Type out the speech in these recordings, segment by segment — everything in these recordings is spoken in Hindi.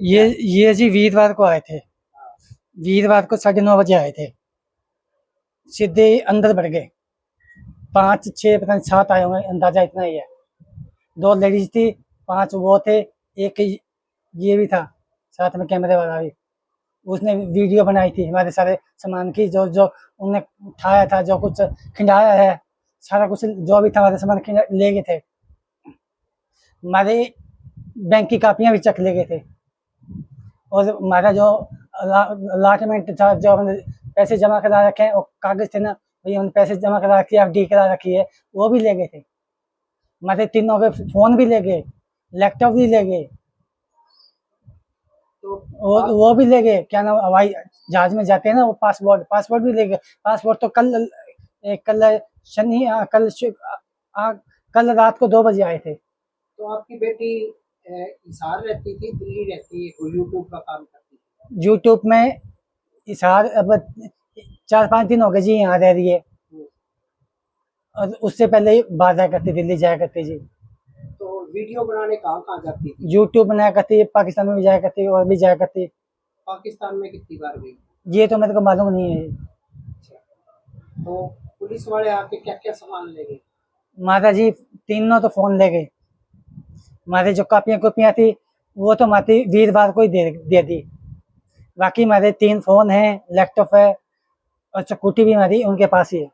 ये जी वीरवार को आए थे। वीरवार को 9:30 बजे आए थे। सीधे अंदर बढ़ गए। 5 6 पता नहीं 7 आए होंगे, अंदाजा इतना ही है। 2 लेडीज थी, 5 वो थे, एक ये भी था साथ में कैमरे वाला भी। उसने वीडियो बनाई थी हमारे सारे सामान की, जो जो उन्हें उठाया था, जो कुछ खिंडाया है, सारा कुछ जो भी था हमारे सामान ले गए थे। हमारे बैंक की कापियां भी चक ले गए थे, और हमारा जो अलाटमेंट था, जो हमने पैसे जमा करा रखे हैं, वो कागज थे ना, भैया हमने पैसे जमा करा रखी है, एफडी करा रखी है, वो भी ले गए थे। हमारे तीनों के फोन भी ले गए, लैपटॉप भी ले गए, तो वो भी ले गए। क्या नाम, हवाई जहाज में जाते हैं ना, वो पासपोर्ट भी ले गए। पासपोर्ट तो कल शनि कल रात को 2 बजे आए थे। तो आपकी बेटी हिसार रहती थी, दिल्ली रहती है, कोई यूट्यूब का काम करती थी? यूट्यूब में इशार अब 4 5 दिन हो गए जी यहाँ रह रही है, और उससे पहले ही बाहर जाया करती, दिल्ली जाया करती जी। तो वीडियो बनाने कहाँ कहाँ जाती थी? यूट्यूब बनाया करती, पाकिस्तान में भी जाया करती और भी जाया करती। पाकिस्तान में कितनी बार गई? ये तो मेरे को मालूम नहीं है। अच्छा, तो पुलिस वाले आके क्या क्या सामान ले गए? माता जी तीनों तो फोन ले गए। हमारे जो कापियां थी, वो तो हमारी वीरवार को ही दे दी। बाकी हमारे 3 फोन हैं, लैपटॉप है, और चकुटी भी हमारी उनके पास ही है।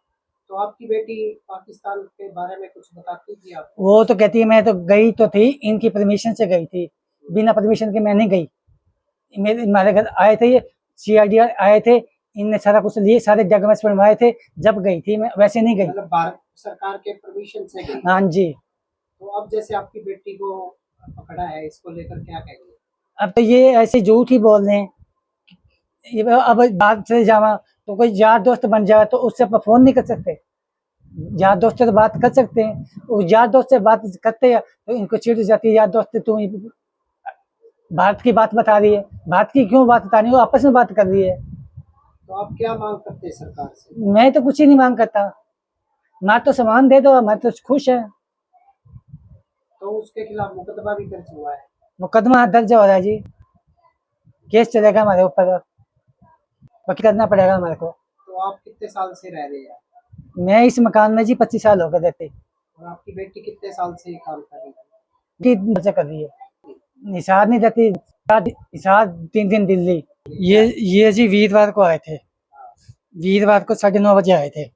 तो आपकी बेटी पाकिस्तान के बारे में कुछ बताती थी आपको? वो तो कहती है मैं तो गई तो थी, इनकी परमिशन से गई थी, बिना परमिशन के मैं नहीं गई। मेरे हमारे घर आए थे, ये CID आए थे, इनने सारा कुछ लिए, सारे डॉक्यूमेंट्स बनवाए थे, जब गई थी मैं, वैसे नहीं गई। मतलब भारत सरकार के परमिशन से गई? हाँ जी। तो अब जैसे आपकी बेटी को पकड़ा है, इसको लेकर क्या कहेंगे? अब तो ये ऐसे झूठ ही बोल रहे हैं। अब बात चले जावा तो कोई यार दोस्त बन जाए तो उससे अपन फोन नहीं कर सकते। यार दोस्त से तो बात कर सकते हैं, वो यार दोस्त से बात करते हैं तो इनको चिढ़ जाती है, यार दोस्त तू भारत की बात बता रही है। भारत की क्यों बात बता रही है, वो आपस में बात कर रही है। तो आप क्या मांग करते हैं सरकार से? मैं तो कुछ ही नहीं मांग करता, ना तो सामान दे दो, मैं तो खुश है। तो उसके खिलाफ मुकदमा भी दर्ज हुआ है? मुकदमा दर्ज हो रहा है जी, केस चलेगा हमारे ऊपर, वकील करना पड़ेगा हमारे को। तो आप कितने साल से रह रहे हैं? मैं इस मकान में जी 25 साल हो गए रहते। और आपकी बेटी कितने साल से ये काम कर रही है? कर रही है, निषाद नहीं रहती, निषाद 3 दिन दिल्ली। ये जी वीरवार को आए थे। वीरवार को 9:30 बजे आए थे।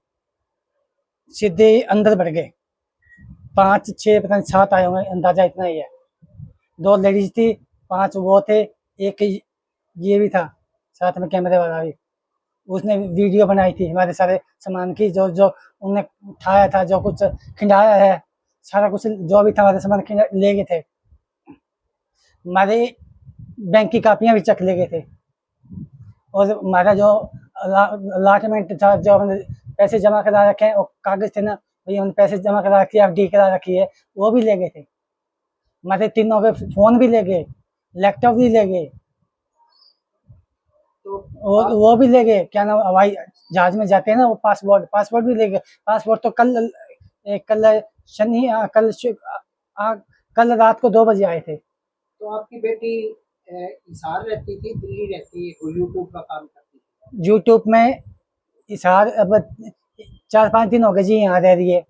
सीधे अंदर बढ़ गए। 5 6 पता नहीं 7 आए होंगे, अंदाजा इतना ही है। 2 लेडीज थी, 5 वो थे, एक ये भी था साथ में कैमरे वाला भी। उसने वीडियो बनाई थी हमारे सारे सामान की, जो जो उन्हें उठाया था, जो कुछ खिंडाया है, सारा कुछ जो भी था हमारे सामान ले गए थे। हमारे बैंक की कापियां भी चक ले गए थे, और हमारा जो अलाटमेंट था, जो हमने पैसे जमा करा रखे हैं, वो कागज थे ना, भैया हमने पैसे जमा करा रखी है, एफडी करा रखी है, वो भी ले गए थे। हमारे तीनों के फोन भी ले गए, लैपटॉप भी ले गए, तो वो भी ले गए। क्या नाम, हवाई जहाज में जाते हैं ना, वो पासपोर्ट भी ले गए। पासपोर्ट तो कल शनि कल रात को 2 बजे आए थे। तो आपकी बेटी हिसार रहती थी, दिल्ली रहती है, कोई यूट्यूब का काम करती थी? यूट्यूब में इशार अब 4 5 दिन हो गए जी यहाँ रह रही है,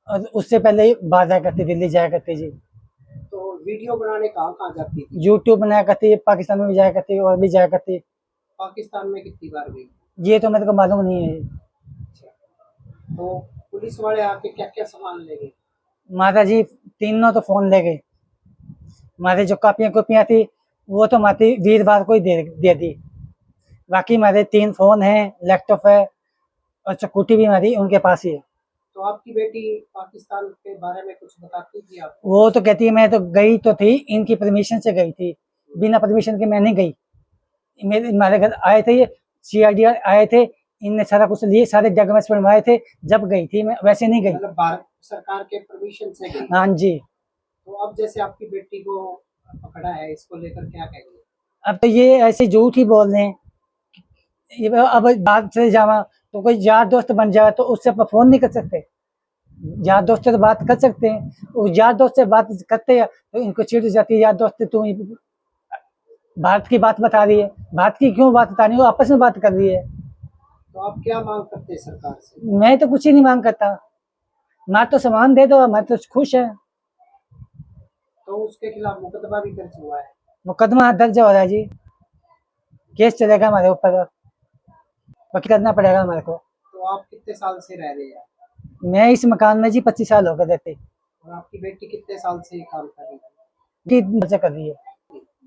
और उससे पहले ही बाहर जाया करती, दिल्ली जाया करती जी। तो वीडियो बनाने कहाँ कहाँ जाती थी? यूट्यूब बनाया करती, पाकिस्तान में भी जाया करती और भी जाया करती। पाकिस्तान में कितनी बार गई? ये तो मेरे को मालूम नहीं है। अच्छा, तो पुलिस वाले आके क्या क्या सामान ले गए? माता जी तीनों तो फोन ले गए। हमारे जो कापियां थी, वो तो हमारी वीरवार को ही दे दी। बाकी हमारे 3 फोन हैं, लैपटॉप है, और चकुटी भी हमारी उनके पास ही है। तो आपकी बेटी पाकिस्तान के बारे में कुछ बताती थी आपको? वो तो कहती है मैं तो गई तो थी, इनकी परमिशन से गई थी, बिना परमिशन के मैं नहीं गई। मेरे हमारे घर आए थे, ये CID आए थे, इनने सारा कुछ लिए, सारे डॉक्यूमेंट्स बनवाए थे, जब गई थी मैं, वैसे नहीं गई। मतलब भारत सरकार के परमिशन से गई? हाँ जी। तो अब जैसे आपकी बेटी को पकड़ा है, इसको लेकर क्या कहेंगे? अब तो ये ऐसे झूठ ही बोल रहे हैं। अब बात चले जावा तो कोई यार दोस्त बन जाए तो उससे अपन फोन नहीं कर सकते। यार दोस्त से तो बात कर सकते हैं, वो यार दोस्त से बात करते हैं तो इनको चिढ़ जाती है, यार दोस्त तू भारत की बात बता रही है, भारत की क्यों बात बतानी, वो आपस में बात कर रही है। तो आप क्या मांग करते हैं सरकार से? मैं तो कुछ ही नहीं मांग करता, ना तो सामान दे दो, मैं तो खुश है। तो उसके खिलाफ मुकदमा भी दर्ज हुआ है। मुकदमा दर्ज हो रहा है जी, केस चलेगा हमारे ऊपर, वकील करना पड़ेगा हमारे को। तो आप कितने साल से रह रहे हैं? मैं इस मकान में जी 25 साल हो गए रहते, और आपकी बेटी कितने साल से ये काम कर रही है? की मजा कर रही है।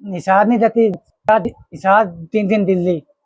निशाद नहीं रहती, निशाद 3 दिन दिल्ली,